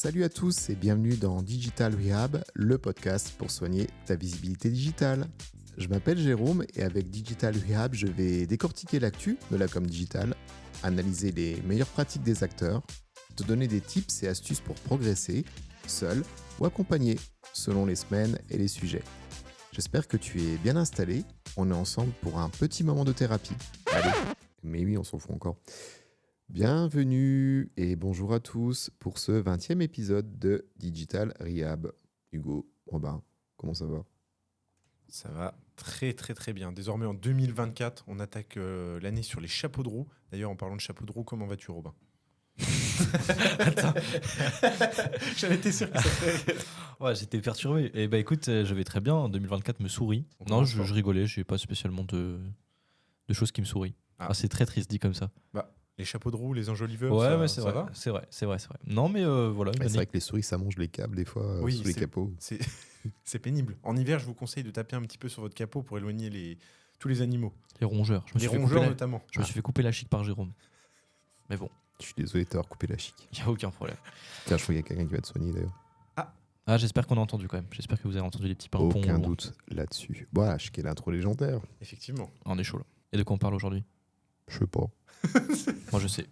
Salut à tous et bienvenue dans Digital Rehab, le podcast pour soigner ta visibilité digitale. Je m'appelle Jérôme et avec Digital Rehab, je vais décortiquer l'actu de la com digitale, analyser les meilleures pratiques des acteurs, te donner des tips et astuces pour progresser, seul ou accompagné, selon les semaines et les sujets. J'espère que tu es bien installé, on est ensemble pour un petit moment de thérapie. Allez, mais oui, on s'en fout encore. Bienvenue et bonjour à tous pour ce 20e épisode de Digital Rehab. Hugo, Robin, comment ça va ? Ça va très très très bien. Désormais en 2024, on attaque l'année sur les chapeaux de roue. D'ailleurs, en parlant de chapeaux de roue, comment vas-tu, Robin ? Attends. J'avais été sûr que ça ferait. Ouais, j'étais perturbé. Et bah écoute, je vais très bien. 2024 me sourit. On Non, commence je fort. rigolais. J'ai pas spécialement de choses qui me sourient. Ah. C'est très triste dit comme ça. Bah, les chapeaux de roue, les enjoliveurs, Ouais, ça, ouais, c'est ça vrai. va ? C'est vrai. Non, mais voilà. C'est vrai que les souris, ça mange les câbles des fois Oui, sous les capots. C'est pénible. En hiver, je vous conseille de taper un petit peu sur votre capot pour éloigner tous les animaux. Les rongeurs. Je me Les suis fait rongeurs couper notamment. Je me suis fait couper la chic par Jérôme. Mais bon, Je suis désolé de t'avoir coupé la chic. il y a aucun problème. Tiens, je crois qu'il y a quelqu'un qui va te soigner d'ailleurs. Ah, j'espère qu'on a entendu quand même. J'espère que vous avez entendu les petits pimpons. Aucun au loin. doute là-dessus. Voilà, quelle intro légendaire. Effectivement. On est chaud là. Et de quoi on parle aujourd'hui ? Je sais pas. Moi, je sais.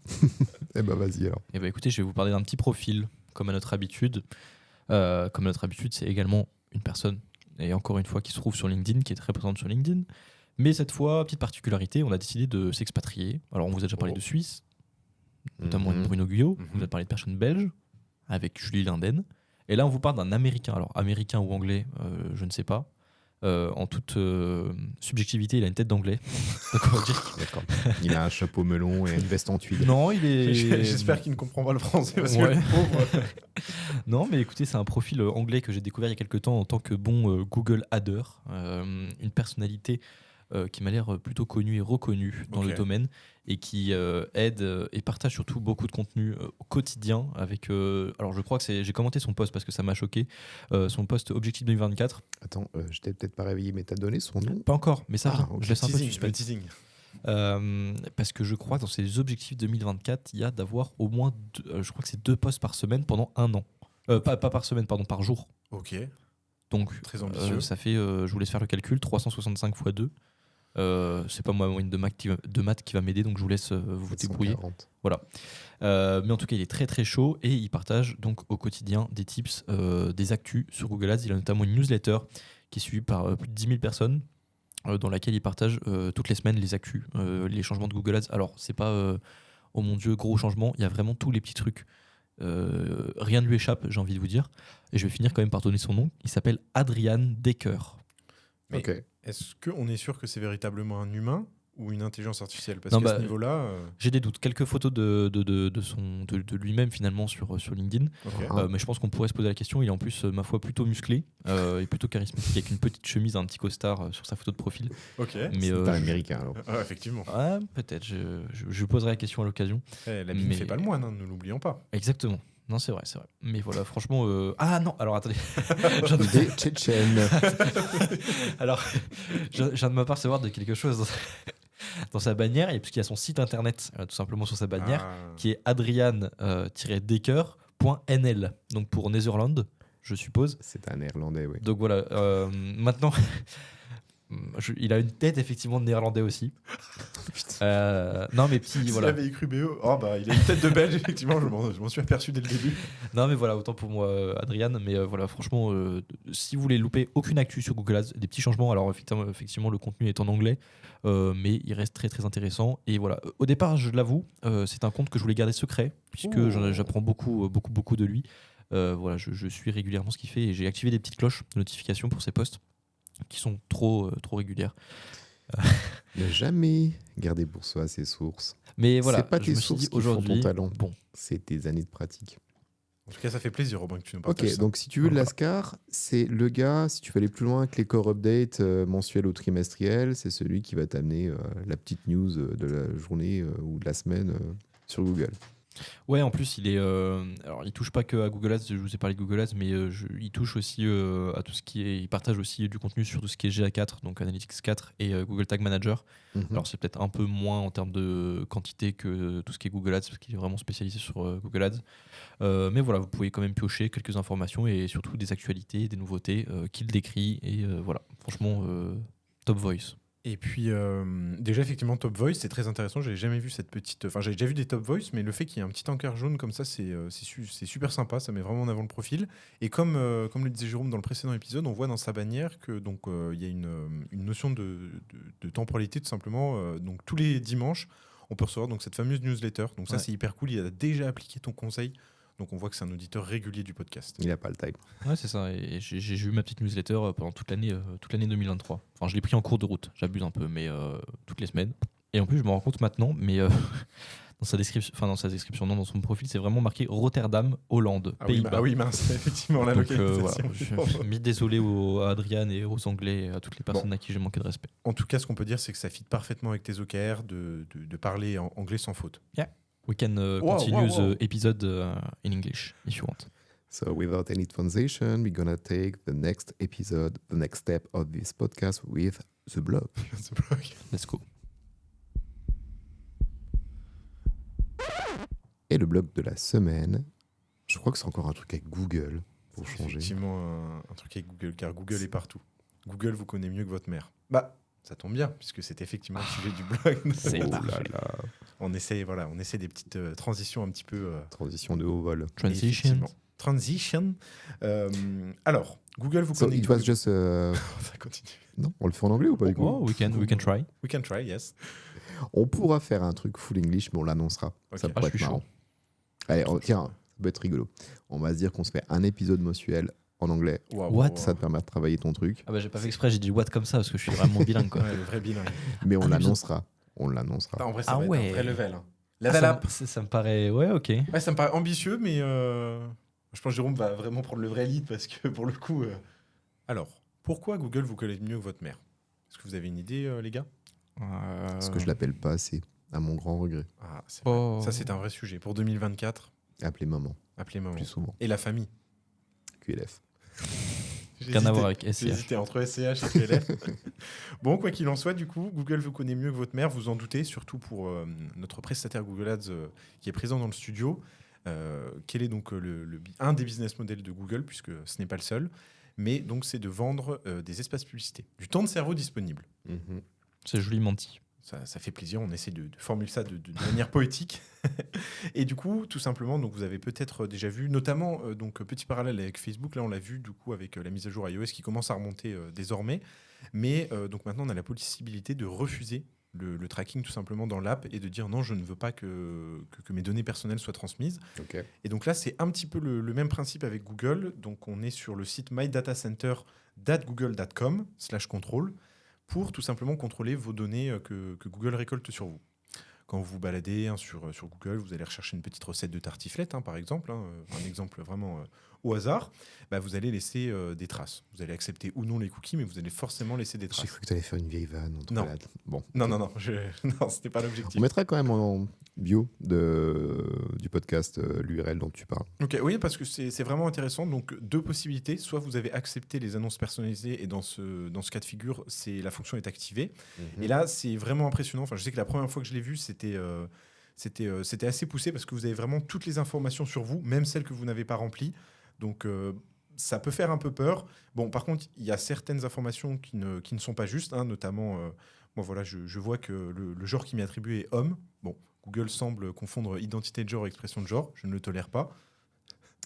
Eh ben vas-y alors. Et bah écoutez, je vais vous parler d'un petit profil, comme à notre habitude. Comme à notre habitude, c'est également une personne, et encore une fois, qui se trouve sur LinkedIn, qui est très présente sur LinkedIn. Mais cette fois, petite particularité, on a décidé de s'expatrier. Alors, on vous a déjà parlé de Suisse, notamment de Bruno Guyot. On vous a parlé de personnes belges, avec Julie Linden. Et là, on vous parle d'un Américain. Alors, Américain ou Anglais, je ne sais pas. En toute subjectivité, il a une tête d'anglais. Donc, on va dire D'accord. Il a un chapeau melon et une veste en tuile. non, il est. J'espère qu'il ne comprend pas le français parce que Ouais. le pauvre. Non, mais écoutez, c'est un profil anglais que j'ai découvert il y a quelques temps en tant que bon Google Adder, une personnalité qui m'a l'air plutôt connue et reconnue dans le domaine et qui aide et partage surtout beaucoup de contenu au quotidien avec. Alors, je crois que j'ai commenté son post parce que ça m'a choqué. Son post Objectif 2024. Attends, je t'ai peut-être pas réveillé, mais t'as donné son nom ? Pas encore, mais ça, ok. je laisse un peu de Le suspense. teasing. Parce que je crois que dans ces objectifs 2024, il y a d'avoir au moins je crois que c'est 2 posts par semaine pendant un an. Pas par semaine, pardon, par jour. Ok. Donc, Très ambitieux. ça fait, je vous laisse faire le calcul, 365 x 2. C'est pas moi, moyenne de maths qui va m'aider, donc je vous laisse vous débrouiller. 740. Voilà. Mais en tout cas, il est très très chaud et il partage donc au quotidien des tips, des actus sur Google Ads. Il a notamment une newsletter qui est suivie par plus de 10 000 personnes. Dans laquelle il partage toutes les semaines les actus, les changements de Google Ads. Alors, c'est pas, oh mon Dieu, gros changement, il y a vraiment tous les petits trucs. Rien ne lui échappe, j'ai envie de vous dire. Et je vais finir quand même par donner son nom. Il s'appelle Adrian Decker. Mais Ok. est-ce qu'on est sûr que c'est véritablement un humain ou une intelligence artificielle ? Parce Non, qu'à bah, ce niveau-là. J'ai des doutes. Quelques photos de lui-même finalement sur LinkedIn. Ok. Mais je pense qu'on pourrait se poser la question. Il est en plus, ma foi, plutôt musclé et plutôt charismatique avec une petite chemise, un petit costard sur sa photo de profil. Ok. Mais C'est un américain alors. Effectivement. ouais, peut-être. Je poserai la question à l'occasion. L'habit ne Mais- fait pas le moine, hein, ne l'oublions pas. Exactement. Non, c'est vrai. Mais voilà, franchement. Ah non, alors attendez. Je viens Des Tchétchènes. alors, je viens de m'apercevoir de quelque chose dans sa bannière, et puisqu'il y a son site internet, tout simplement sur sa bannière, qui est adrian-decker.nl, donc pour Netherlands, je suppose. C'est un néerlandais, oui. Donc voilà, maintenant, il a une tête effectivement de néerlandais aussi. Non, mais petit, S'il voilà. avait écrit BO, il a une tête de belge, effectivement, je m'en suis aperçu dès le début. Non, mais voilà, autant pour moi, Adrian. Mais voilà, franchement, si vous voulez louper aucune actu sur Google Ads, des petits changements, alors effectivement, le contenu est en anglais, mais il reste très très intéressant. Et voilà, au départ, je l'avoue, c'est un compte que je voulais garder secret, puisque j'apprends beaucoup de lui. Voilà, je suis régulièrement ce qu'il fait et j'ai activé des petites cloches de notification pour ses posts qui sont trop régulières. Ne jamais garder pour soi ses sources. Mais voilà, C'est pas je tes me suis sources dit qui font aujourd'hui, ton talent. bon, C'est tes années de pratique. En tout cas, ça fait plaisir, Robin, que tu nous partages Ok, ça. donc si tu veux de l'ASCAR, c'est le gars, si tu veux aller plus loin que les core updates mensuels ou trimestriels, c'est celui qui va t'amener la petite news de la journée ou de la semaine sur Google. Ouais, en plus, alors, il touche pas que à Google Ads. Je vous ai parlé de Google Ads, mais il touche aussi à tout ce qui est. Il partage aussi du contenu sur tout ce qui est GA4, donc Analytics 4 et Google Tag Manager. Mhm. Alors, c'est peut-être un peu moins en termes de quantité que tout ce qui est Google Ads, parce qu'il est vraiment spécialisé sur Google Ads. Mais voilà, vous pouvez quand même piocher quelques informations et surtout des actualités, des nouveautés qu'il décrit. Et voilà, franchement, top voice. Et puis, déjà, effectivement, Top Voice, c'est très intéressant. J'avais jamais vu cette petite. Enfin, j'avais déjà vu des Top Voice, mais le fait qu'il y ait un petit encart jaune comme ça, c'est super sympa. Ça met vraiment en avant le profil. Et comme le disait Jérôme dans le précédent épisode, on voit dans sa bannière que donc il y a une notion de temporalité, tout simplement. Donc, tous les dimanches, on peut recevoir donc cette fameuse newsletter. Donc, ça, Ouais. c'est hyper cool. Il a déjà appliqué ton conseil. Donc, on voit que c'est un auditeur régulier du podcast. Il n'a pas le time. Ouais, c'est ça. Et j'ai eu ma petite newsletter pendant toute l'année 2023. Enfin, je l'ai pris en cours de route. J'abuse un peu, mais toutes les semaines. Et en plus, je me rends compte maintenant, mais dans sa description, non, dans son profil, c'est vraiment marqué Rotterdam, Hollande, Pays-Bas. Ah oui, mince, effectivement, la Donc, localisation. voilà, je mis désolé à Adriane et aux Anglais et à toutes les personnes à qui j'ai manqué de respect. En tout cas, ce qu'on peut dire, c'est que ça fit parfaitement avec tes OKR de parler en anglais sans faute. We can Wow, continue wow. the episode in English if you want. So without any transition, we're gonna take the next step of this podcast with the blog. Let's go. Et le blog de la semaine, je crois que c'est encore un truc avec Google pour changer. Effectivement, un truc avec Google, car Google est partout. Google vous connaît mieux que votre mère. Bah, ça tombe bien, puisque c'est effectivement le sujet du blog. C'est Oh parfait. là là, On essaie des petites transitions un petit peu. transition de haut vol. Transition. Effectivement. Transition. Alors, Google vous So connaît. it was just... Ça continue. Non, on le fait en anglais ou pas du coup? Oh, we can try. We can try, yes. On pourra faire un truc full English, mais on l'annoncera. Ok. Ça pourrait je suis être marrant. Allez, tiens, ça peut être rigolo. On va se dire qu'on se fait un épisode mensuel en anglais. Waouh, What waouh, Ça te permet de travailler ton truc, Ah bah j'ai pas fait exprès, j'ai dit what comme ça parce que je suis vraiment bilingue quoi. Ouais, le vrai bilingue. mais on Un l'annoncera. On l'annoncera. En vrai, ça Ah va être ouais. un vrai level. Hein. Ah, Level up. ça me paraît ouais ok. Ouais, ça me paraît ambitieux, mais je pense que Jérôme va vraiment prendre le vrai lead parce que pour le coup. Alors, pourquoi Google vous connaît mieux que votre mère? Est-ce que vous avez une idée, les gars? Parce que je l'appelle pas assez, à mon grand regret. Ah, c'est Oh. vrai. Ça, c'est un vrai sujet. Pour 2024, Appeler maman, appelez maman. plus souvent. Et la famille. QLF. Rien à voir avec J'ai SCH. hésité entre SCH et PLF. Bon, quoi qu'il en soit, du coup, Google vous connaît mieux que votre mère, vous en doutez, surtout pour notre prestataire Google Ads qui est présent dans le studio. Quel est donc un des business models de Google, puisque ce n'est pas le seul, mais donc c'est de vendre des espaces publicités, du temps de cerveau disponible. C'est joliment dit. Ça fait plaisir, on essaie de formuler ça de manière poétique. Et du coup, tout simplement, donc vous avez peut-être déjà vu, notamment, donc petit parallèle avec Facebook, là on l'a vu du coup avec la mise à jour iOS qui commence à remonter désormais, mais donc maintenant on a la possibilité de refuser le tracking tout simplement dans l'app et de dire non, je ne veux pas que mes données personnelles soient transmises. Ok. Et donc là, c'est un petit peu le même principe avec Google. Donc on est sur le site mydatacenter.google.com/control pour tout simplement contrôler vos données que Google récolte sur vous. Quand vous vous baladez sur Google, vous allez rechercher une petite recette de tartiflette, par exemple, un exemple vraiment au hasard, bah, vous allez laisser des traces. Vous allez accepter ou non les cookies, mais vous allez forcément laisser des J'ai traces. cru que tu allais faire une vieille vanne. Non. Bon. Non, non, c'était pas l'objectif. On mettra quand même en bio du podcast l'URL dont tu parles. Ok, oui, parce que c'est vraiment intéressant. Donc, deux possibilités. Soit vous avez accepté les annonces personnalisées et dans ce cas de figure, la fonction est activée. Et là, c'est vraiment impressionnant. Enfin, je sais que la première fois que je l'ai vu, c'était assez poussé parce que vous avez vraiment toutes les informations sur vous, même celles que vous n'avez pas remplies. Donc, ça peut faire un peu peur. Bon, par contre, il y a certaines informations qui ne sont pas justes, notamment, moi, voilà, je vois que le genre qui m'est attribué est homme. Bon, Google semble confondre identité de genre et expression de genre. Je ne le tolère pas.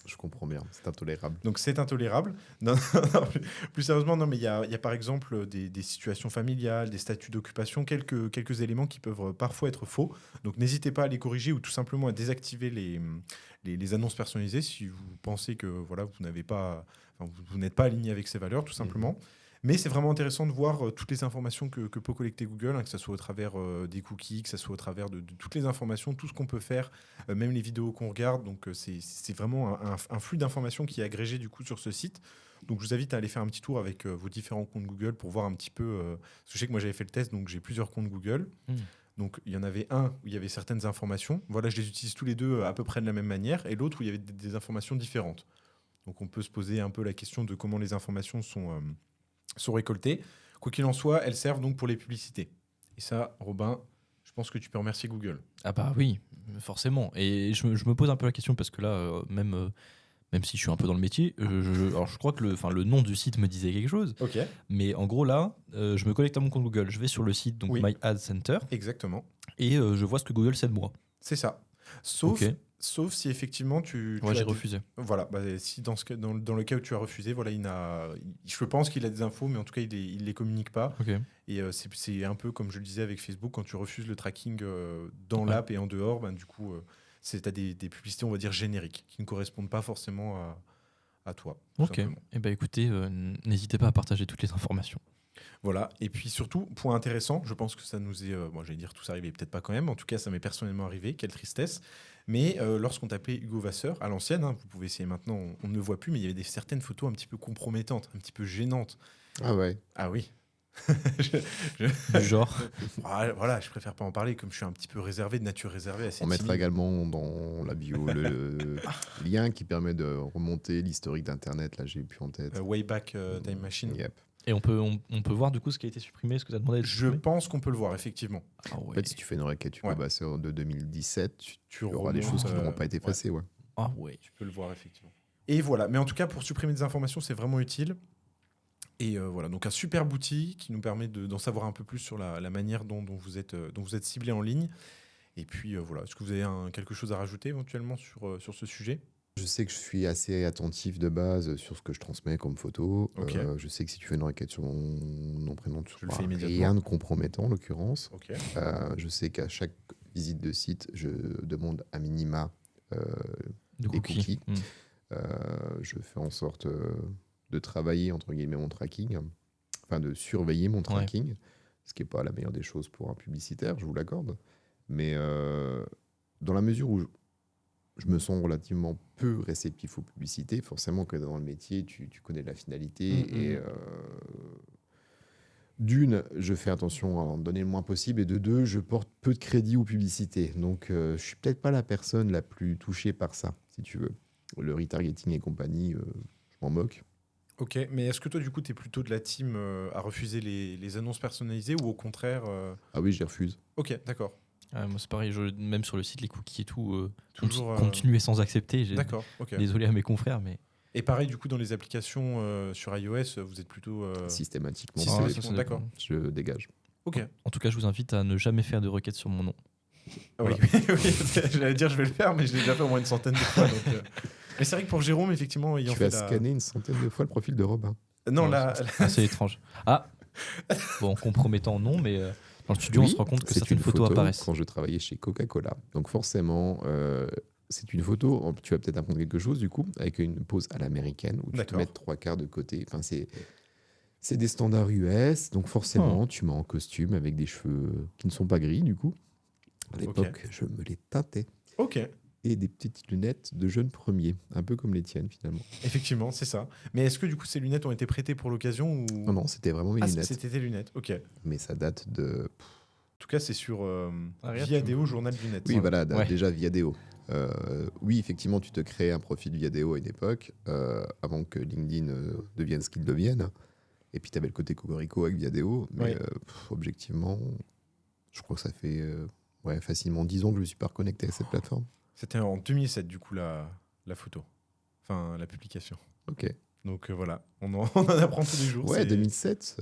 Je comprends bien, c'est intolérable. Donc, c'est intolérable. Non, plus sérieusement, non, mais il y a par exemple des situations familiales, des statuts d'occupation, quelques éléments qui peuvent parfois être faux. Donc, n'hésitez pas à les corriger ou tout simplement à désactiver les annonces personnalisées si vous pensez que voilà, vous n'êtes pas aligné avec ces valeurs, tout simplement. Mais c'est vraiment intéressant de voir toutes les informations que peut collecter Google, que ce soit au travers des cookies, que ce soit au travers de toutes les informations, tout ce qu'on peut faire, même les vidéos qu'on regarde. Donc, c'est vraiment un flux d'informations qui est agrégé du coup sur ce site. Donc, je vous invite à aller faire un petit tour avec vos différents comptes Google pour voir un petit peu. Parce que je sais que moi, j'avais fait le test, donc j'ai plusieurs comptes Google. Donc, il y en avait un où il y avait certaines informations. Voilà, je les utilise tous les deux à peu près de la même manière. Et l'autre où il y avait des informations différentes. Donc, on peut se poser un peu la question de comment les informations sont récoltées. Quoi qu'il en soit, elles servent donc pour les publicités. Et ça, Robin, je pense que tu peux remercier Google. Ah bah oui, forcément. Et je me pose un peu la question parce que là, même si je suis un peu dans le métier, alors je crois que le nom du site me disait quelque chose. Ok. Mais en gros là, je me connecte à mon compte Google, je vais sur le site, donc Oui. My Ad Center, Exactement. et je vois ce que Google sait de moi. C'est ça. Sauf, Ok. sauf si effectivement tu Ouais, as j'ai des- refusé. Voilà, bah, si dans, dans le cas où tu as refusé, voilà, je pense qu'il a des infos, mais en tout cas, il les communique pas. Ok. Et c'est un peu comme je le disais avec Facebook, quand tu refuses le tracking dans Ouais. l'app et en dehors, ben, du coup, tu as des publicités, on va dire, génériques, qui ne correspondent pas forcément à toi. Tout Ok. simplement. Et bah écoutez, n'hésitez pas à partager toutes les informations. Voilà. Et puis surtout, point intéressant, je pense que ça nous est, bon, j'allais dire tout ça arrivé, peut-être pas quand même. En tout cas, ça m'est personnellement arrivé. Quelle tristesse. Mais lorsqu'on tapait Hugo Vasseur à l'ancienne, hein, vous pouvez essayer maintenant, on ne le voit plus, mais il y avait certaines photos un petit peu compromettantes, un petit peu gênantes. Ah ouais. Ah oui. Du genre. Voilà, je préfère pas en parler, comme je suis un petit peu réservé, de nature réservée. Assez On mettra timide. également dans la bio le lien qui permet de remonter l'historique d'Internet. Là, j'ai plus en tête. Wayback Time Machine. Yep. Et on peut voir du coup ce qui a été supprimé, ce que tu as demandé à être Je supprimé. pense qu'on peut le voir, effectivement. Ah En ouais. fait, si tu fais une requête Hugo Ouais. Vasseur de 2017, tu auras remontes, des choses qui n'auront pas été ouais. effacées. Ouais. Ah ouais. Tu peux le voir, effectivement. Et voilà. Mais en tout cas, pour supprimer des informations, c'est vraiment utile. Et voilà, donc un super outil qui nous permet d'en savoir un peu plus sur la manière dont vous êtes ciblé en ligne. Et puis voilà, est-ce que vous avez quelque chose à rajouter éventuellement sur ce sujet? Je sais que je suis assez attentif de base sur ce que je transmets comme photo. Ok. Je sais que si tu fais une requête sur mon nom, prénom, tu Je le trouveras fais immédiatement. rien de compromettant en l'occurrence. Ok. Je sais qu'à chaque visite de site, je demande à minima De des cookies. Mm. Je fais en sorte de travailler entre guillemets mon tracking, enfin de surveiller mon tracking, ce qui n'est pas la meilleure des choses pour un publicitaire, je vous l'accorde. Mais dans la mesure où je me sens relativement peu réceptif aux publicités, forcément que dans le métier, tu connais la finalité. Et d'une, je fais attention à en donner le moins possible, et de deux, je porte peu de crédit aux publicités. Donc, je suis peut-être pas la personne la plus touchée par ça, si tu veux. Le retargeting et compagnie, je m'en moque. Ok, mais est-ce que toi, du coup, tu es plutôt de la team à refuser les annonces personnalisées ou au contraire Ah oui, je les refuse. Ok, d'accord. Moi c'est pareil, même sur le site, les cookies et tout, Toujours, continuer sans accepter. D'accord, ok. Désolé à mes confrères, mais. Et pareil, du coup, dans les applications sur iOS, vous êtes plutôt... Systématiquement, Systématiquement, ça dépend. d'accord. je dégage. Ok. En tout cas, je vous invite à ne jamais faire de requête sur mon nom. Ah oui, oui, j'allais dire je vais le faire, mais je l'ai déjà fait au moins une centaine de fois. Mais c'est vrai que pour Jérôme, effectivement, ayant Tu fait vas scanner une centaine de fois le profil de Robin. Non, Ouais, là, c'est assez étrange. Ah bon, compromettant, non, mais dans le studio, on Oui, se rend compte que c'est certaines une photos photo apparaissent. quand je travaillais chez Coca-Cola. Donc forcément, c'est une photo, tu vas peut-être apprendre quelque chose du coup, avec une pose à l'américaine où tu te D'accord. mets 3/4 de côté. Enfin, c'est des standards US, donc forcément, tu m'as en costume avec des cheveux qui ne sont pas gris du coup. À l'époque, je me les teintais. ok, Et des petites lunettes de jeune premier, un peu comme les tiennes finalement. effectivement, c'est ça. Mais est-ce que du coup, ces lunettes ont été prêtées pour l'occasion ou... Non, non, c'était vraiment mes Ah, lunettes. c'était tes lunettes, ok. En Mais ça date de... tout cas, c'est sur regarde, Viadeo, journal lunettes. Oui, voilà, Ouais. déjà Viadeo. Oui, effectivement, tu te crées un profil Viadeo à une époque, avant que LinkedIn devienne ce qu'il devienne. Et puis, tu avais le côté Cocorico avec Viadeo. Mais Oui. objectivement, je crois que ça fait facilement 10 ans que je ne me suis pas reconnecté à cette plateforme. C'était en 2007, du coup, la photo. Enfin, la publication. Ok. Donc voilà, on en apprend tous les jours. Ouais, c'est- 2007,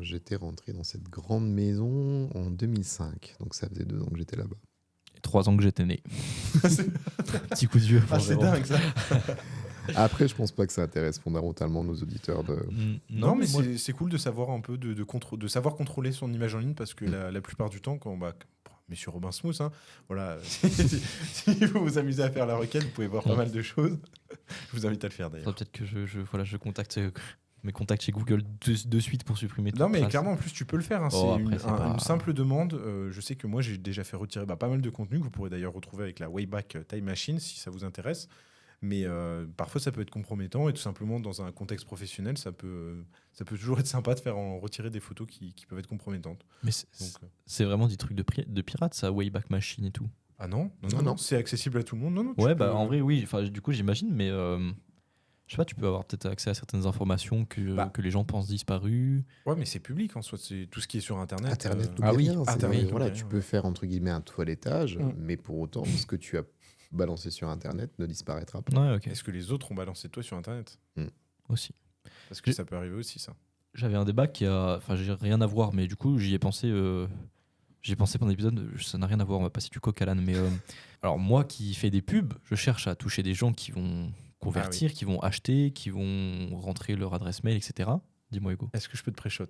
j'étais rentré dans cette grande maison en 2005. Donc, ça faisait 2 ans que j'étais là-bas. Et 3 ans que j'étais né. C'est- Petit coup de vieux. pour Ah, c'est Jérôme. dingue, ça. Après, je pense pas que ça intéresse fondamentalement nos auditeurs de... Non, mais moi- c'est cool de savoir un peu, de savoir contrôler son image en ligne parce que la plupart du temps, quand Monsieur Robin Smooth, hein, voilà, si vous vous amusez à faire la requête, vous pouvez voir pas mal de choses. Je vous invite à le faire faudrait d'ailleurs. peut-être que je contacte mes contacts chez Google de suite pour supprimer toute Non, mais trace. clairement, en plus, tu peux le faire. Hein, Oh, c'est après, c'est pas- une simple demande. Je sais que moi, j'ai déjà fait retirer pas mal de contenu que vous pourrez d'ailleurs retrouver avec la Wayback Time Machine si ça vous intéresse. Mais parfois, ça peut être compromettant et tout simplement, dans un contexte professionnel, ça peut toujours être sympa de faire en retirer des photos qui peuvent être compromettantes. Mais Donc, c'est vraiment des trucs de pirates, ça, Wayback Machine et tout. ah non, Non. c'est accessible à tout le monde. Non, tu Ouais, peux- bah en vrai, oui. Enfin, du coup, j'imagine, mais je sais pas, tu peux avoir peut-être accès à certaines informations que les gens pensent disparues. Ouais, mais c'est public en soi. C'est tout ce qui est sur Internet. Internet, Ah n'oublie oui, rien. Internet, Voilà, n'oublie tu rien, peux ouais. faire entre guillemets un toilettage, Mm. mais pour autant, ce que tu as balancé sur Internet ne disparaîtra pas. Ouais, ok. Est-ce que les autres ont balancé de toi sur Internet? Aussi. Parce que J'ai- ça peut arriver aussi, ça. J'avais un débat qui a. Enfin, j'ai rien à voir, mais du coup, j'y ai pensé. J'y ai pensé pendant l'épisode, ça n'a rien à voir, on va passer du coq à l'âne. Mais alors, moi qui fais des pubs, je cherche à toucher des gens qui vont convertir, qui vont acheter, qui vont rentrer leur adresse mail, etc. Dis-moi, Hugo. Est-ce que je peux te pré-shot?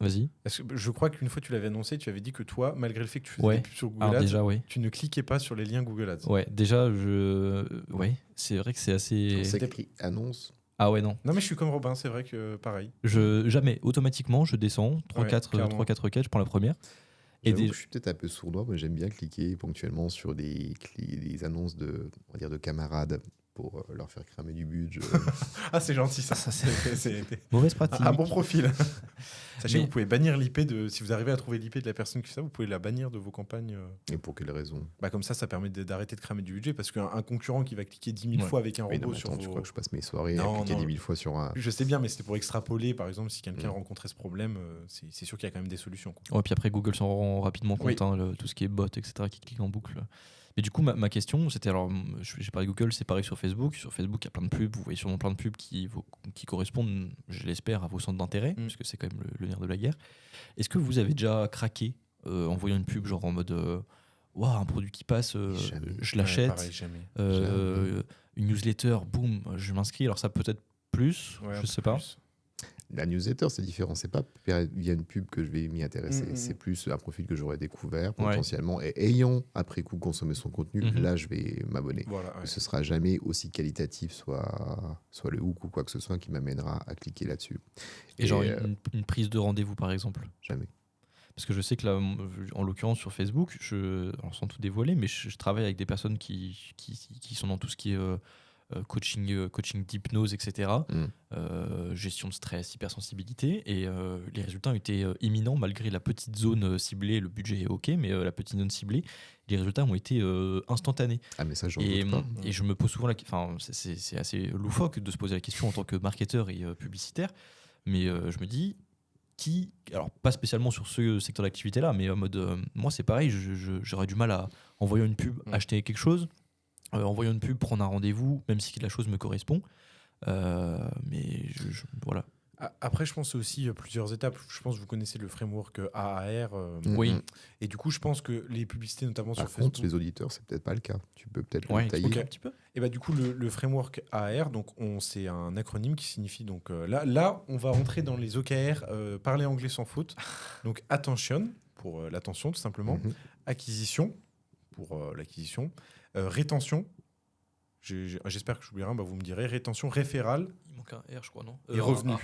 Vas-y. Je crois qu'une fois tu l'avais annoncé, tu avais dit que toi, malgré le fait que tu faisais Ouais. des pubs sur Google Alors, Ads, déjà, oui. tu ne cliquais pas sur les liens Google Ads. Ouais, déjà, ouais, c'est vrai que c'est assez. C'est écrit annonce. Ah ouais, non. Non, mais je suis comme Robin, c'est vrai que pareil. Jamais, automatiquement, je descends, 3-4 clairement. requêtes, je prends la première. Et J'avoue des- que je suis peut-être un peu sournois, mais j'aime bien cliquer ponctuellement sur des annonces on va dire de camarades pour leur faire cramer du budget. Ah, c'est gentil ça. Ça, C'est Mauvaise pratique. un bon profil. Sachez Mais- que vous pouvez bannir l'IP si vous arrivez à trouver l'IP de la personne qui fait ça, vous pouvez la bannir de vos campagnes. Et pour quelle raison? Comme ça permet d'arrêter de cramer du budget parce qu'un concurrent qui va cliquer 10 000 Ouais. fois avec un Oui, non, robot mais sur attends, tu vos... crois que je passe mes soirées Non, à cliquer non. 10 000 fois sur un. Je sais bien, mais c'était pour extrapoler, par exemple, si quelqu'un rencontrait ce problème, c'est sûr qu'il y a quand même des solutions, quoi. Ouais, puis après, Google s'en rend rapidement compte, Oui. tout ce qui est bot, etc., qui clique en boucle. Mais du coup, ma question, c'était alors, j'ai parlé de Google, c'est pareil sur Facebook. Sur Facebook, il y a plein de pubs, vous voyez sûrement plein de pubs qui correspondent, je l'espère, à vos centres d'intérêt, puisque c'est quand même le nerf de la guerre. Est-ce que vous avez déjà craqué en voyant une pub, genre en mode waouh, un produit qui passe, Jamais. je l'achète, Pareil, jamais. une newsletter, boum, je m'inscris. Alors ça peut-être plus, Ouais, un je peu sais pas. plus. La newsletter, c'est différent. C'est pas via une pub que je vais m'y intéresser. Mm, mm, C'est mm. plus un profil que j'aurais découvert Ouais. potentiellement. Et ayant après coup consommé son contenu, Mhm. là, je vais m'abonner. Voilà, ouais. Ce sera jamais aussi qualitatif, soit le hook ou quoi que ce soit qui m'amènera à cliquer là-dessus. Et genre une prise de rendez-vous, par exemple. Jamais. Parce que je sais que là, en l'occurrence sur Facebook, alors sans tout dévoiler, mais je travaille avec des personnes qui sont dans tout ce qui est coaching d'hypnose, etc. Gestion de stress, hypersensibilité. Et les résultats ont été imminents malgré la petite zone ciblée. Le budget est OK, mais la petite zone ciblée, les résultats ont été instantanés. Ah, mais ça, j'en Et, doute pas. et je me pose souvent c'est assez loufoque de se poser la question en tant que marketeur et publicitaire, mais je me dis, alors pas spécialement sur ce secteur d'activité-là, mais en mode, moi c'est pareil, j'aurais du mal à, en voyant une pub, acheter quelque chose, en voyant une pub, prendre un rendez-vous, même si la chose me correspond. Mais voilà. Après, je pense aussi plusieurs étapes. Je pense que vous connaissez le framework AAR. Oui. Et du coup, je pense que les publicités, notamment Par sur contre, Facebook... les auditeurs, c'est peut-être pas le cas. Tu peux peut-être Ouais, le tailler. ok. un petit peu. Et bah, du coup, le framework AAR, donc c'est un acronyme qui signifie... Donc, là, on va entrer dans les OKR, parler anglais sans faute. Donc, attention, pour l'attention, tout simplement. Mhm. Acquisition, pour l'acquisition. Rétention. J'espère que je n'oublierai pas, vous me direz. Rétention, référale Il manque un R, je crois, non et revenu.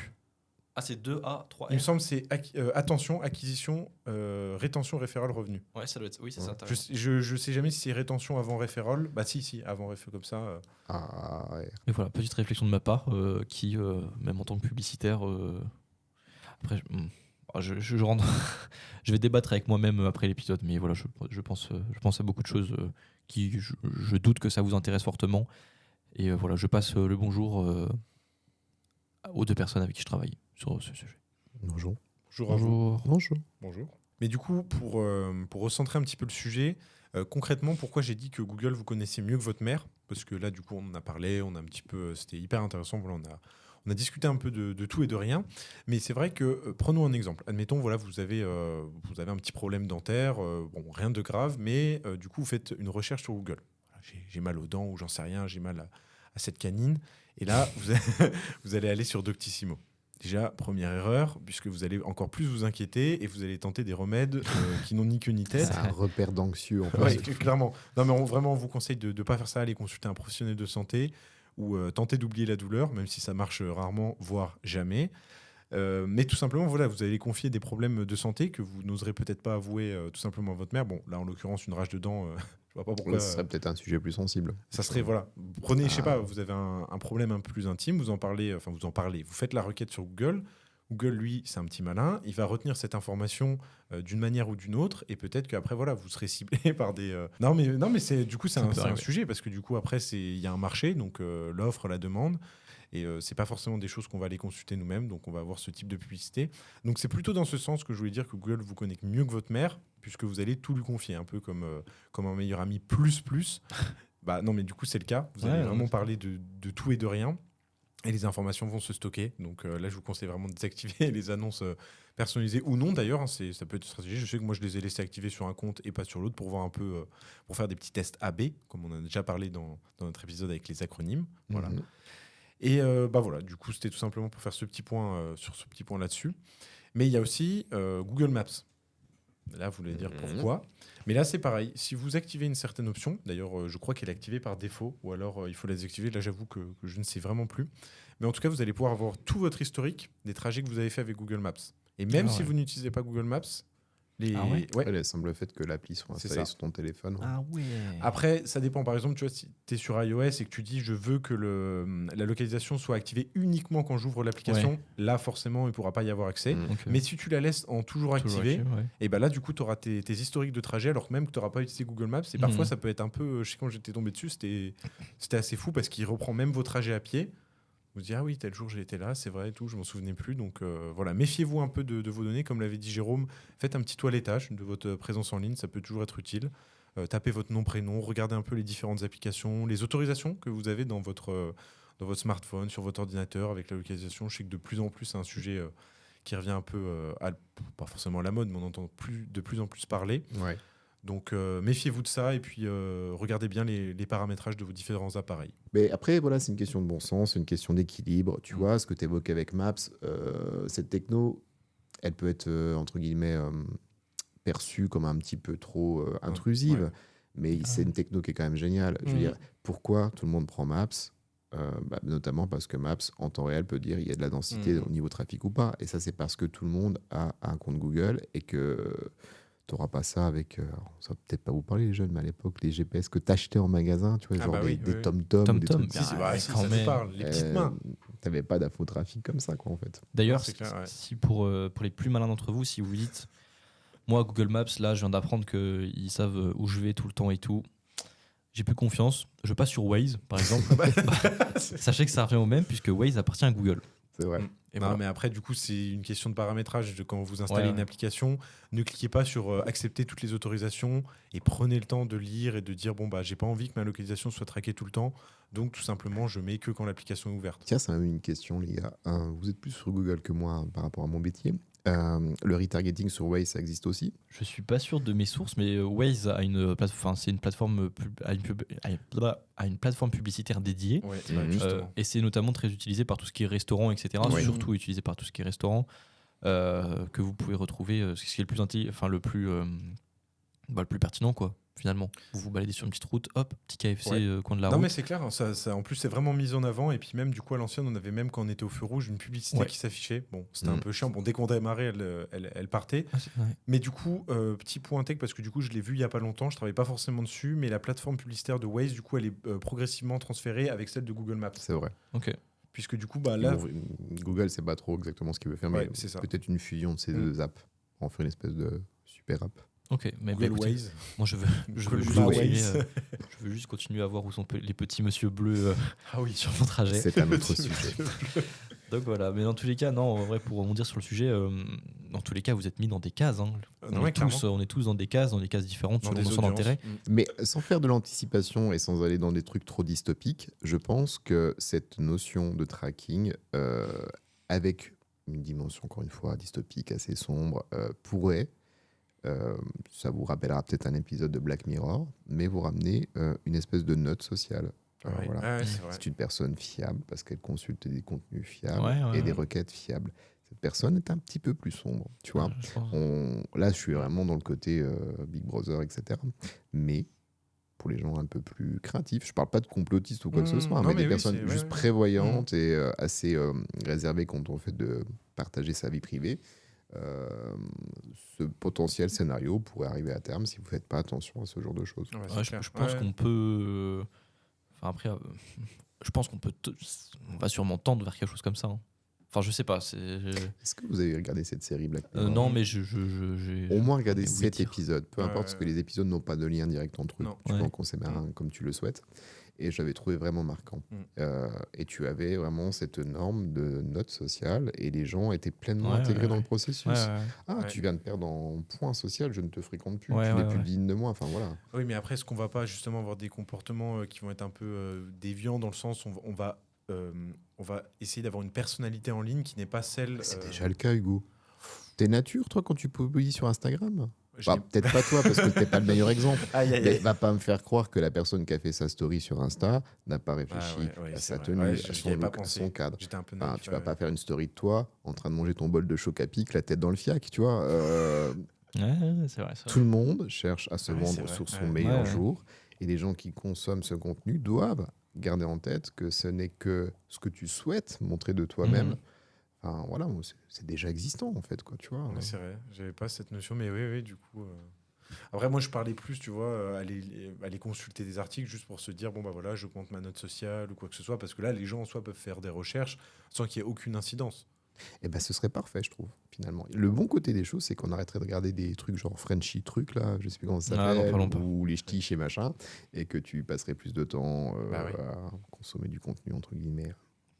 Ah, c'est 2A, 3R. Il me semble que c'est attention, acquisition, rétention, référale, revenu. Ouais, ça doit être. Oui, c'est ça. Je sais jamais si c'est rétention avant référale. Bah si, avant référale comme ça. Ah, ouais. Et voilà, petite réflexion de ma part, qui, même en tant que publicitaire, après, je rentre, je vais débattre avec moi-même après l'épisode, mais voilà, je pense à beaucoup de choses qui, je doute que ça vous intéresse fortement. Et voilà, je passe le bonjour aux deux personnes avec qui je travaille sur ce sujet. Bonjour. Bonjour à vous. Bonjour. Bonjour. Bonjour. Mais du coup, pour recentrer un petit peu le sujet, concrètement, pourquoi j'ai dit que Google vous connaissez mieux que votre mère? Parce que là, du coup, on en a parlé, on a un petit peu, c'était hyper intéressant. Voilà, on a discuté un peu de tout et de rien. Mais c'est vrai que, prenons un exemple. Admettons, voilà, vous avez un petit problème dentaire, bon, rien de grave, mais du coup, vous faites une recherche sur Google. Voilà, j'ai mal aux dents ou j'en sais rien, j'ai mal à cette canine. Et là, vous allez aller sur Doctissimo. Déjà, première erreur, puisque vous allez encore plus vous inquiéter et vous allez tenter des remèdes qui n'ont ni queue ni tête. C'est un repère d'anxieux en fait. Ouais, clairement. Non, mais vraiment, on vous conseille de ne pas faire ça. Aller consulter un professionnel de santé ou tenter d'oublier la douleur, même si ça marche rarement, voire jamais. Mais tout simplement, voilà, vous allez confier des problèmes de santé que vous n'oserez peut-être pas avouer tout simplement à votre mère. Bon, là, en l'occurrence, une rage de dents, je vois pas pourquoi. Là, ce serait peut-être un sujet plus sensible. Ça serait, voilà, prenez, je sais pas, vous avez un problème un peu plus intime, vous en parlez, vous faites la requête sur Google. Google, lui, c'est un petit malin, il va retenir cette information d'une manière ou d'une autre, et peut-être qu'après, voilà, vous serez ciblé par des... Non, mais du coup, c'est un sujet, parce que du coup, après, il y a un marché, donc l'offre, la demande, et c'est pas forcément des choses qu'on va aller consulter nous-mêmes, donc on va avoir ce type de publicité. Donc c'est plutôt dans ce sens que je voulais dire que Google vous connaît mieux que votre mère, puisque vous allez tout lui confier, un peu comme un meilleur ami plus. Bah non, mais du coup, c'est le cas. Vous allez vraiment parler de tout et de rien. Et les informations vont se stocker. Donc là, je vous conseille vraiment de désactiver les annonces personnalisées ou non d'ailleurs. Hein, ça peut être stratégique. Je sais que moi, je les ai laissées activées sur un compte et pas sur l'autre pour voir un peu, pour faire des petits tests AB, comme on en a déjà parlé dans notre épisode avec les acronymes. Voilà. Et bah voilà, du coup, c'était tout simplement pour faire ce petit point sur ce petit point là-dessus. Mais il y a aussi Google Maps. Là, vous voulez dire pourquoi. Mais là, c'est pareil. Si vous activez une certaine option, d'ailleurs, je crois qu'elle est activée par défaut, ou alors il faut la désactiver. Là, j'avoue que je ne sais vraiment plus. Mais en tout cas, vous allez pouvoir avoir tout votre historique des trajets que vous avez fait avec Google Maps. Et même si vous n'utilisez pas Google Maps, elle semble le fait que l'appli soit installée sur ton téléphone. Ah ouais. Après, ça dépend. Par exemple, tu vois, si tu es sur iOS et que tu dis je veux que la localisation soit activée uniquement quand j'ouvre l'application, là, forcément, il ne pourra pas y avoir accès. Okay. Mais si tu la laisses en toujours activée, et ben là, du coup, tu auras tes historiques de trajet, alors même que tu n'auras pas utilisé Google Maps. Et parfois, ça peut être un peu. Je sais quand j'étais tombé dessus, c'était assez fou parce qu'il reprend même vos trajets à pied. Vous dites, ah oui, tel jour j'ai été là, c'est vrai et tout, je m'en souvenais plus. Donc voilà, méfiez-vous un peu de vos données. Comme l'avait dit Jérôme, faites un petit toilettage de votre présence en ligne, ça peut toujours être utile. Tapez votre nom, prénom, regardez un peu les différentes applications, les autorisations que vous avez dans votre smartphone, sur votre ordinateur avec la localisation. Je sais que de plus en plus, c'est un sujet qui revient un peu, pas forcément à la mode, mais on entend de plus en plus parler. Ouais. Donc méfiez-vous de ça et puis regardez bien les paramétrages de vos différents appareils. Mais après, voilà, c'est une question de bon sens, une question d'équilibre. Tu vois, ce que tu évoquais avec Maps, cette techno, elle peut être, entre guillemets, perçue comme un petit peu trop intrusive, mais c'est une techno qui est quand même géniale. Je veux dire, pourquoi tout le monde prend Maps ? Notamment parce que Maps, en temps réel, peut dire il y a de la densité au niveau trafic ou pas. Et ça, c'est parce que tout le monde a un compte Google et que... Tu n'auras pas ça avec, ça va peut-être pas vous parler les jeunes, mais à l'époque, les GPS que tu achetais en magasin, tu vois, des TomTom, des trucs. Ça nous parle, les petites mains. Tu n'avais pas d'infotrafic comme ça, quoi, en fait. D'ailleurs, si pour les plus malins d'entre vous, si vous dites, moi, Google Maps, là, je viens d'apprendre qu'ils savent où je vais tout le temps et tout, j'ai plus confiance. Je passe sur Waze, par exemple. Sachez que ça revient au même, puisque Waze appartient à Google. C'est vrai. Et non, mais après, du coup, c'est une question de paramétrage. Quand vous installez une application, ne cliquez pas sur accepter toutes les autorisations et prenez le temps de lire et de dire bon, bah, j'ai pas envie que ma localisation soit traquée tout le temps. Donc, tout simplement, je mets que quand l'application est ouverte. Tiens, c'est une question, les gars. Vous êtes plus sur Google que moi par rapport à mon métier. Le retargeting sur Waze, ça existe aussi? Je suis pas sûr de mes sources, mais Waze a une plateforme publicitaire dédiée, et c'est notamment très utilisé par tout ce qui est restaurant, etc. Surtout utilisé par tout ce qui est restaurant, que vous pouvez retrouver, ce qui est le plus pertinent, quoi. Finalement, vous vous baladez sur une petite route, hop, petit KFC coin de la route. Non mais c'est clair, ça, en plus c'est vraiment mis en avant et puis même du coup à l'ancienne on avait même quand on était au feu rouge une publicité qui s'affichait. Bon, c'était un peu chiant. Bon, dès qu'on démarrait, elle partait. Mais du coup, petit point tech parce que du coup je l'ai vu il y a pas longtemps, je travaillais pas forcément dessus, mais la plateforme publicitaire de Waze du coup elle est progressivement transférée avec celle de Google Maps. C'est vrai. Ok. Puisque du coup là, Google c'est pas trop exactement ce qu'il veut faire, mais c'est ça. Peut-être une fusion de ces deux apps, en faire une espèce de super app. Ok, mais Google Waze. Moi, je veux juste continuer à voir où sont les petits monsieur bleus sur mon trajet. C'est un autre sujet. Donc voilà, mais dans tous les cas, non, en vrai, pour rebondir sur le sujet, dans tous les cas, vous êtes mis dans des cases. Hein. On est tous dans des cases différentes, selon nos centres d'intérêt. Mais sans faire de l'anticipation et sans aller dans des trucs trop dystopiques, je pense que cette notion de tracking, avec une dimension, encore une fois, dystopique, assez sombre, pourrait... ça vous rappellera peut-être un épisode de Black Mirror, mais vous ramenez une espèce de note sociale. C'est une personne fiable parce qu'elle consulte des contenus fiables et des requêtes fiables. Cette personne est un petit peu plus sombre, tu vois. Là, je suis vraiment dans le côté Big Brother, etc. Mais pour les gens un peu plus créatifs. Je parle pas de complotistes ou quoi que ce soit, non, mais mais des oui, personnes c'est- ouais, juste ouais. prévoyantes et assez réservées quand on fait de partager sa vie privée. Euh, Ce potentiel scénario pourrait arriver à terme si vous faites pas attention à ce genre de choses. Ouais, c'est Ouais, je clair. pense Ouais. qu'on peut. Enfin, après, je pense qu'on peut. On va sûrement tendre vers quelque chose comme ça. Hein. Enfin, je sais pas. Est-ce que vous avez regardé cette série Black Mirror? Non, mais Au moins regardez mais oui 7 dire. épisodes, peu Ouais, importe, parce que ouais. les épisodes n'ont pas de lien direct entre eux. Non. Tu peux Ouais. en consommer un comme tu le souhaites. Et je l'avais trouvé vraiment marquant. Et tu avais vraiment cette norme de note sociale et les gens étaient pleinement Ouais, intégrés ouais, dans le ouais. processus. Ouais, ouais. Ah, Ouais. tu viens de perdre en point social, je ne te fréquente plus, Ouais, tu n'es ouais, plus ouais. digne de moi. Enfin voilà. Oui, mais après, est-ce qu'on va pas justement avoir des comportements qui vont être un peu déviants dans le sens où on va essayer d'avoir une personnalité en ligne qui n'est pas celle. C'est déjà le cas, Hugo. T'es nature, toi, quand tu publies sur Instagram? je Bah, n'ai- peut-être pas toi, parce que t'es pas le meilleur exemple. Aïe, aïe, Mais aïe. va pas me faire croire que la personne qui a fait sa story sur Insta n'a pas Ah réfléchi ouais, à c'est sa vrai. tenue, Ouais, à j'y son avais pas look, à pensé. son cadre. J'étais un peu Enfin, naïf. tu vas ouais. pas faire une story de toi en train de manger ton bol de choc à pic, la tête dans le fiac, tu vois. Ouais, c'est vrai. Tout le monde cherche à se Ouais, c'est vendre vrai, sur son ouais. meilleur Ouais, ouais. jour. Et les gens qui consomment ce contenu doivent garder en tête que ce n'est que ce que tu souhaites montrer de toi-même. Mhm. Enfin, voilà, c'est déjà existant, en fait, quoi, tu vois. Ouais, c'est vrai, j'avais pas cette notion, mais oui, du coup. Après, moi, je parlais plus, tu vois, aller consulter des articles juste pour se dire, bon, bah voilà, je compte ma note sociale ou quoi que ce soit, parce que là, les gens en soi peuvent faire des recherches sans qu'il y ait aucune incidence. Eh ben, ce serait parfait, je trouve, finalement. Le bon côté des choses, c'est qu'on arrêterait de regarder des trucs genre Frenchy trucs, là, je sais plus comment ça Ah, non, s'appelle, parlons pas. ou les ch'tis et machin, et que tu passerais plus de temps Bah oui. à consommer du contenu, entre guillemets,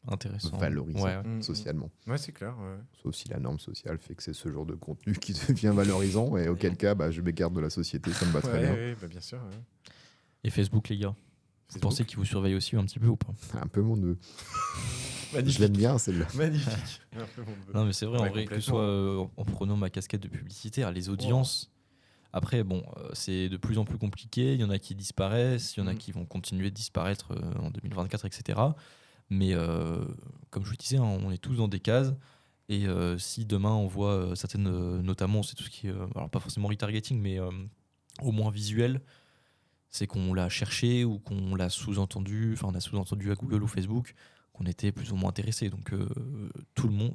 Intéressant. valorisant Ouais, ouais. socialement. Ouais, c'est clair. Ouais. Sauf si la norme sociale fait que c'est ce genre de contenu qui devient valorisant, et auquel cas, bah, je m'écarte de la société, ça me va très bien. Ouais, bah, bien sûr. Ouais. Et Facebook, les gars. Vous Facebook. pensez qu'ils vous surveillent aussi un petit peu ou pas? Un peu mon neveu. Je Magnifique. l'aime bien, celle-là. Magnifique. Un peu mon neveu. Non, mais c'est vrai, Ouais, en vrai, que ce complètement. soit en prenant ma casquette de publicitaire, les audiences. Après, bon, c'est de plus en plus compliqué. Il y en a qui disparaissent, il y en a qui vont continuer de disparaître en 2024, etc. Mais comme je vous disais, hein, on est tous dans des cases. Et si demain on voit certaines, notamment, c'est tout ce qui est, alors pas forcément retargeting, mais au moins visuel, c'est qu'on l'a cherché ou qu'on l'a sous-entendu, enfin on a sous-entendu à Google ou Facebook qu'on était plus ou moins intéressé. Donc tout le monde,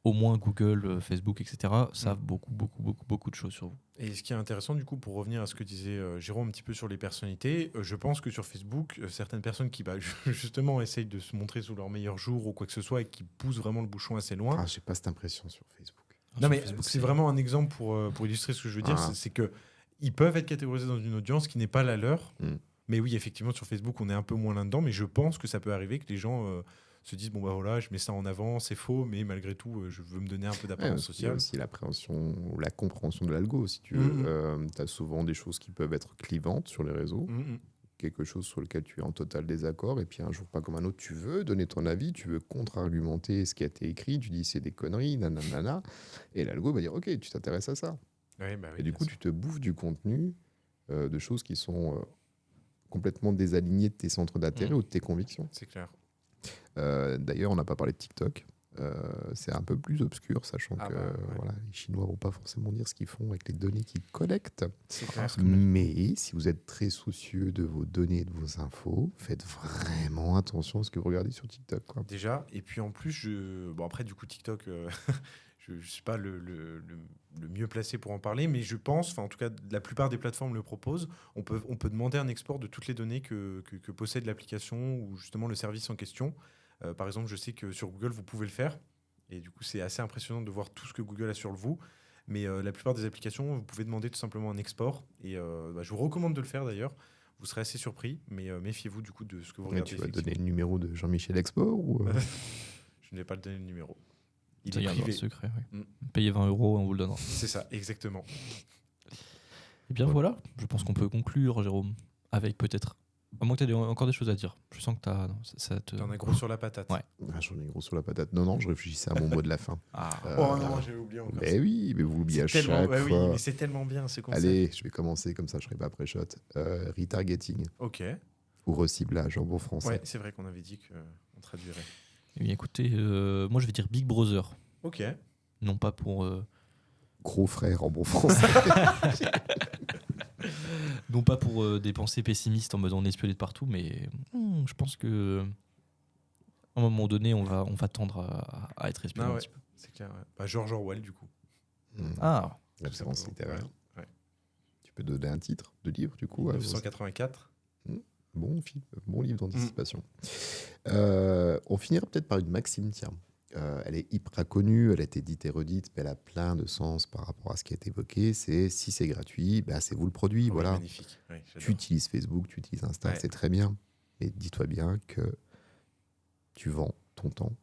au moins Google, Facebook, etc. savent beaucoup de choses sur vous. Et ce qui est intéressant, du coup, pour revenir à ce que disait Jérôme un petit peu sur les personnalités, je pense que sur Facebook, certaines personnes qui, bah, justement, essayent de se montrer sous leur meilleur jour ou quoi que ce soit et qui poussent vraiment le bouchon assez loin. Ah, j'ai pas cette impression sur Facebook. Non, Sur mais Facebook, c'est vraiment un exemple pour illustrer ce que je veux dire. Ah. C'est que ils peuvent être catégorisés dans une audience qui n'est pas la leur. Mm. Mais oui, effectivement, sur Facebook, on est un peu moins là-dedans. Mais je pense que ça peut arriver que les gens se disent, bon, bah voilà, je mets ça en avant, c'est faux, mais malgré tout, je veux me donner un peu Ouais, d'apparence parce qu'il y a sociale. aussi l'appréhension ou la compréhension de l'algo, si tu veux. Mhm. Tu as souvent des choses qui peuvent être clivantes sur les réseaux, Mhm. quelque chose sur lequel tu es en total désaccord, et puis un jour, pas comme un autre, tu veux donner ton avis, tu veux contre-argumenter ce qui a été écrit, tu dis c'est des conneries, nanana, et l'algo va dire ok, tu t'intéresses à ça. Ouais, bah oui, Et du bien coup, sûr. tu te bouffes du contenu de choses qui sont complètement désalignées de tes centres d'intérêt ou de tes convictions. C'est clair. D'ailleurs, on n'a pas parlé de TikTok. C'est un peu plus obscur, sachant Ah que bah, ouais. voilà, les Chinois vont pas forcément dire ce qu'ils font avec les données qu'ils collectent. C'est clair. Mais si vous êtes très soucieux de vos données et de vos infos, faites vraiment attention à ce que vous regardez sur TikTok, quoi. Déjà, et puis en plus, bon après du coup TikTok, je ne suis pas le mieux placé pour en parler, mais je pense, enfin en tout cas la plupart des plateformes le proposent, on peut demander un export de toutes les données que possède l'application ou justement le service en question. Par exemple, je sais que sur Google, vous pouvez le faire, et du coup c'est assez impressionnant de voir tout ce que Google a sur vous. Mais la plupart des applications, vous pouvez demander tout simplement un export, et je vous recommande de le faire d'ailleurs. Vous serez assez surpris, mais méfiez-vous du coup de ce que vous Mais regardez. tu vas donner effectivement. le numéro de Jean-Michel Export ou Je ne vais pas le donner le numéro. Il Ça est y est, privé. un secret. Oui. Mm. Payez 20 €, on vous le donnera. C'est ça, exactement. Et bien Ouais. voilà, je pense qu'on peut conclure, Jérôme, avec peut-être. À moins que tu aies encore des choses à dire. Je sens que ça te. T'en as gros sur la patate. Ouais. Ah, j'en ai gros sur la patate. Non, je réfléchissais à mon mot de la fin. Ah, Oh non, j'ai oublié encore. Mais oui, mais vous l'oubliez à C'est tellement, chaque ouais, oui, fois. mais c'est tellement bien ce concept. Allez, je vais commencer comme ça, je serai pas pré-shot. Retargeting Ok. ou reciblage en bon français. Ouais, c'est vrai qu'on avait dit qu'on traduirait. eh bien, écoutez, moi je vais dire Big Brother. Ok. Non pas pour. Gros frère en bon français. Non pas pour des pensées pessimistes en mode on est espionné de partout, mais je pense que à un moment donné, on va tendre à être espionné Ah un ouais, petit peu. c'est clair. Ouais. Bah, George Orwell, du coup. Ah, Référence littéraire. Ouais. Tu peux donner un titre de livre, du coup. 1984. Bon film, bon livre d'anticipation. On finira peut-être par une maxime, tiens. Elle est hyper connue, elle a été dite et redite, mais elle a plein de sens par rapport à ce qui a été évoqué. C'est si c'est gratuit, bah, c'est vous le produit. Oh, voilà. Magnifique. Ouais, Tu utilises Facebook, tu utilises Insta, c'est très bien. Mais dis-toi bien que tu vends ton temps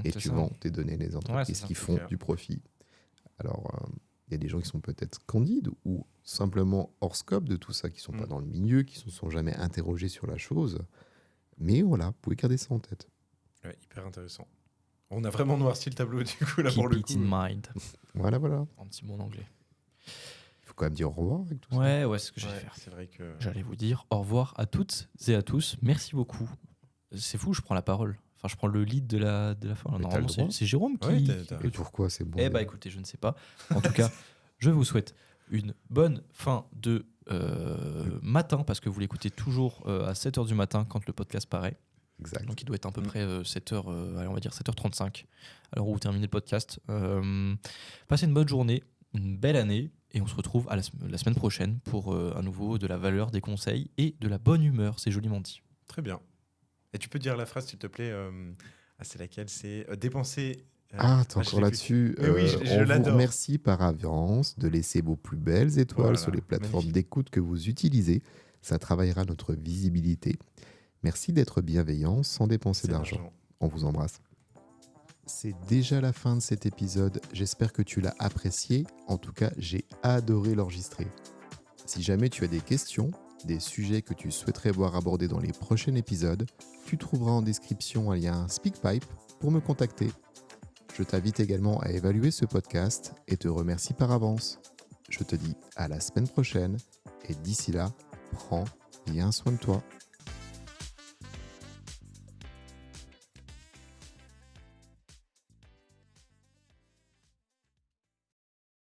et tu vends tes données, les entreprises qui font du profit. Alors, il y a des gens qui sont peut-être candides ou simplement hors scope de tout ça, qui ne sont pas dans le milieu, qui ne se sont jamais interrogés sur la chose. Mais voilà, vous pouvy garder ça en tête. Ouais, hyper intéressant. On a vraiment noirci le tableau du coup là keep pour le it coup. in mind. Voilà. Un petit mot en anglais. Il faut quand même dire au revoir avec tout ça. Ouais, c'est ce que j'allais faire. C'est vrai que J'allais vous dire au revoir à toutes et à tous. Merci beaucoup. C'est fou, je prends la parole. Enfin, je prends le lead de la fin. Mais Normalement, t'as le droit. c'est Jérôme qui... Ouais, Et pourquoi c'est bon? Eh bah écoutez, je ne sais pas. En tout cas, je vous souhaite une bonne fin de matin, parce que vous l'écoutez toujours à 7h du matin quand le podcast paraît. Exact. Donc il doit être à peu près 7h, allez, on va dire 7h35, à l'heure où vous terminez le podcast. Passez une bonne journée, une belle année, et on se retrouve à la semaine prochaine pour à nouveau de la valeur, des conseils et de la bonne humeur. C'est joliment dit. très bien. Et tu peux dire la phrase s'il te plaît c'est laquelle? C'est dépenser. T'es je encore l'ai plus. là-dessus. Mais oui, je on vous l'adore. remercie par avance de laisser vos plus belles étoiles Voilà, sur les plateformes magnifique. d'écoute que vous utilisez. Ça travaillera notre visibilité. Merci d'être bienveillant sans dépenser C'est d'argent. On vous embrasse. C'est déjà la fin de cet épisode. J'espère que tu l'as apprécié. En tout cas, j'ai adoré l'enregistrer. Si jamais tu as des questions, des sujets que tu souhaiterais voir abordés dans les prochains épisodes, tu trouveras en description un lien SpeakPipe pour me contacter. Je t'invite également à évaluer ce podcast et te remercie par avance. Je te dis à la semaine prochaine et d'ici là, prends bien soin de toi.